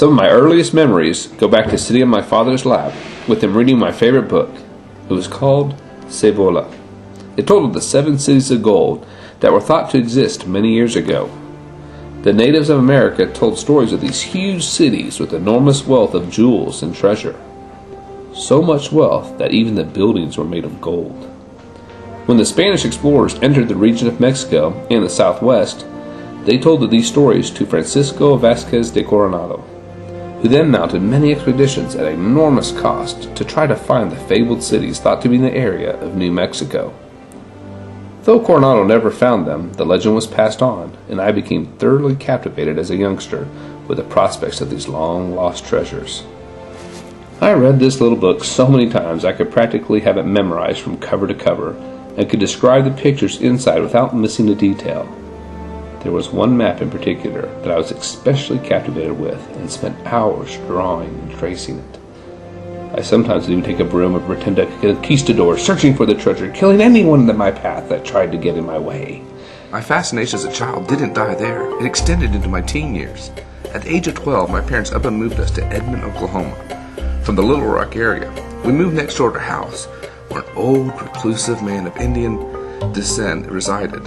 Some of my earliest memories go back to sitting in my father's lap with him reading my favorite book. It was called Fabled. It told of the 7 cities of gold that were thought to exist many years ago. The natives of America told stories of these huge cities with enormous wealth of jewels and treasure. So much wealth that even the buildings were made of gold. When the Spanish explorers entered the region of Mexico and the southwest, they told of these stories to Francisco Vasquez de Coronado, who then mounted many expeditions at enormous cost to try to find the fabled cities thought to be in the area of New Mexico. Though Coronado never found them, the legend was passed on, and I became thoroughly captivated as a youngster with the prospects of these long-lost treasures. I read this little book so many times I could practically have it memorized from cover to cover, and could describe the pictures inside without missing a detail. There was one map in particular that I was especially captivated with and spent hours drawing and tracing it. I sometimes would even take a broom and pretend a conquistador searching for the treasure, killing anyone in my path that tried to get in my way. My fascination as a child didn't die there. It extended into my teen years. At the age of 12, my parents up and moved us to Edmond, Oklahoma, from the Little Rock area. We moved next door to a house where an old, reclusive man of Indian descent resided.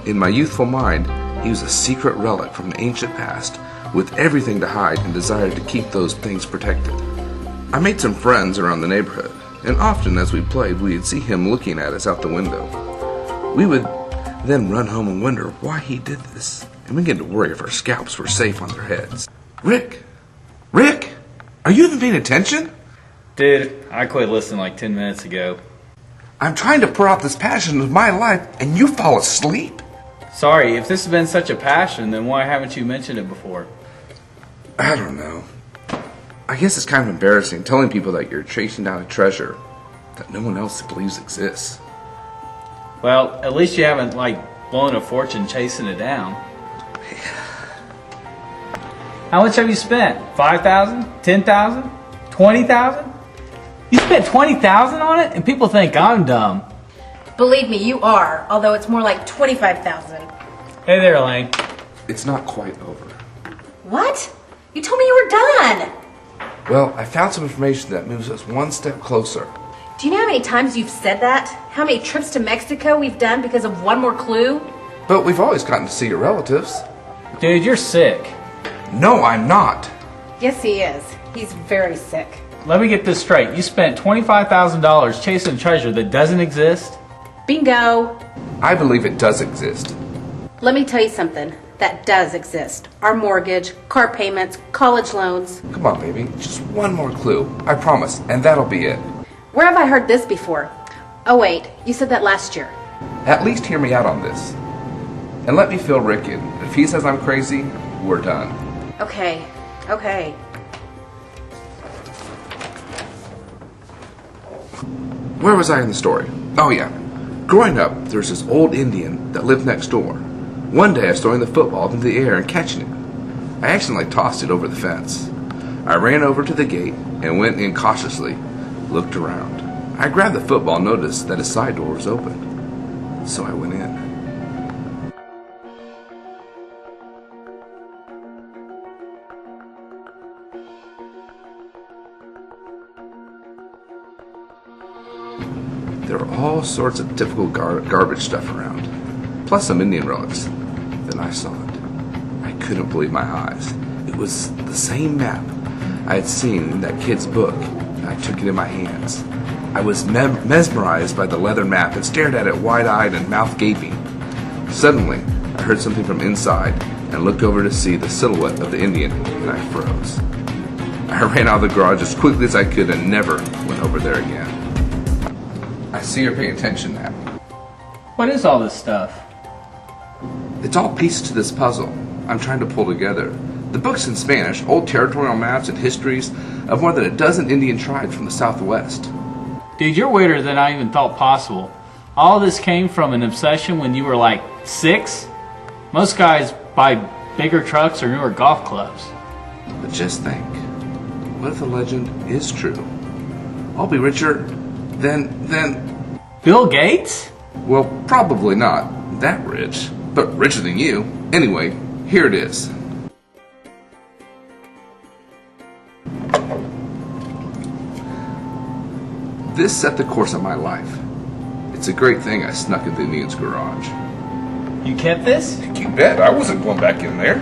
In my youthful mind, he was a secret relic from an ancient past, with everything to hide and desired to keep those things protected. I made some friends around the neighborhood, and often as we played, we'd see him looking at us out the window. We would then run home and wonder why he did this, and begin to worry if our scalps were safe on their heads. Rick! Rick! Are you even paying attention? Dude, I quit listening like 10 minutes ago. I'm trying to pour out this passion of my life, and you fall asleep? Sorry, if this has been such a passion, then why haven't you mentioned it before? I don't know. I guess it's kind of embarrassing telling people that you're chasing down a treasure that no one else believes exists. Well, at least you haven't, blown a fortune chasing it down. How much have you spent? $5,000? $10,000? $20,000? You spent $20,000 on it, and people think I'm dumb. Believe me, you are, although it's more like 25,000. Hey there, Elaine. It's not quite over. What? You told me you were done. Well, I found some information that moves us one step closer. Do you know how many times you've said that? How many trips to Mexico we've done because of one more clue? But we've always gotten to see your relatives. Dude, you're sick. No, I'm not. Yes, he is. He's very sick. Let me get this straight. You spent $25,000 chasing a treasure that doesn't exist? Bingo. I believe it does exist. Let me tell you something. That does exist. Our mortgage, car payments, college loans. Come on, baby. Just one more clue. I promise. And that'll be it. Where have I heard this before? Oh, wait. You said that last year. At least hear me out on this. And let me fill Rick in. If he says I'm crazy, we're done. Okay. Where was I in the story? Oh, yeah. Growing up, there was this old Indian that lived next door. One day I was throwing the football into the air and catching it. I accidentally tossed it over the fence. I ran over to the gate and went in cautiously, looked around. I grabbed the football and noticed that his side door was open. So I went in. There were all sorts of typical garbage stuff around, plus some Indian relics. Then I saw it. I couldn't believe my eyes. It was the same map I had seen in that kid's book, and I took it in my hands. I was mesmerized by the leather map and stared at it wide-eyed and mouth gaping. Suddenly, I heard something from inside and looked over to see the silhouette of the Indian, and I froze. I ran out of the garage as quickly as I could and never went over there again. I see you're paying attention now. What is all this stuff? It's all pieces to this puzzle I'm trying to pull together. The book's in Spanish, old territorial maps and histories of more than a dozen Indian tribes from the Southwest. Dude, you're weirder than I even thought possible. All this came from an obsession when you were 6? Most guys buy bigger trucks or newer golf clubs. But just think, what if the legend is true? I'll be richer than... Bill Gates? Well, probably not that rich, but richer than you. Anyway, here it is. This set the course of my life. It's a great thing I snuck into the Indian's garage. You kept this? You bet, I wasn't going back in there.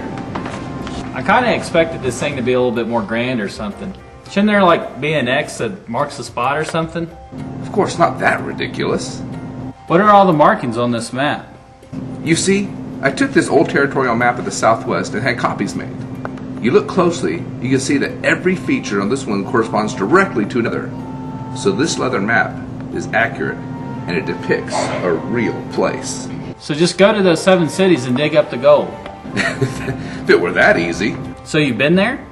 I kind of expected this thing to be a little bit more grand or something. Shouldn't there like be an X that marks the spot or something? Of course, not that ridiculous. What are all the markings on this map? You see, I took this old territorial map of the Southwest and had copies made. You look closely, you can see that every feature on this one corresponds directly to another. So this leather map is accurate, and it depicts a real place. So just go to those 7 cities and dig up the gold. If it were that easy. So you've been there?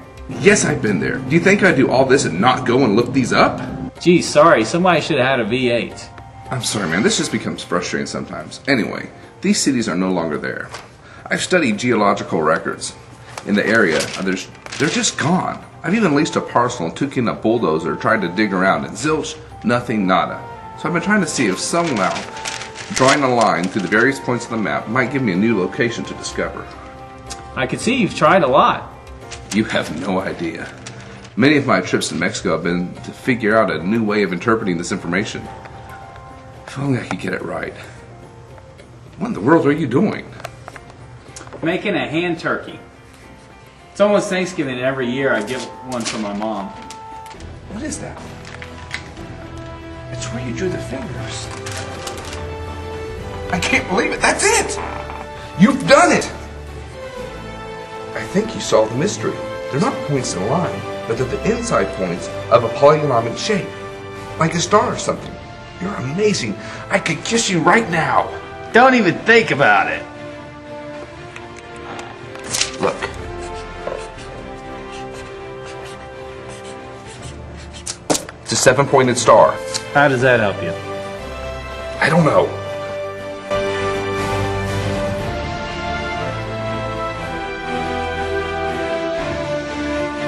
Yes, I've been there. Do you think I'd do all this and not go and look these up? Gee, sorry, somebody should have had a V8. I'm sorry, man. This just becomes frustrating sometimes. Anyway, these cities are no longer there. I've studied geological records in the area. They're just gone. I've even leased a parcel and took in a bulldozer, tried to dig around, and zilch, nothing, nada. So I've been trying to see if somehow drawing a line through the various points of the map might give me a new location to discover. I can see you've tried a lot. You have no idea. Many of my trips to Mexico have been to figure out a new way of interpreting this information. If only I could get it right. What in the world are you doing? Making a hand turkey. It's almost Thanksgiving, and every year I get one for my mom. What is that? It's where you drew the fingers. I can't believe it. That's it! You've done it! I think you solved the mystery. They're not points in a line, but they're the inside points of a polygonomic shape. Like a star or something. You're amazing. I could kiss you right now. Don't even think about it. Look. It's a 7-pointed star. How does that help you? I don't know.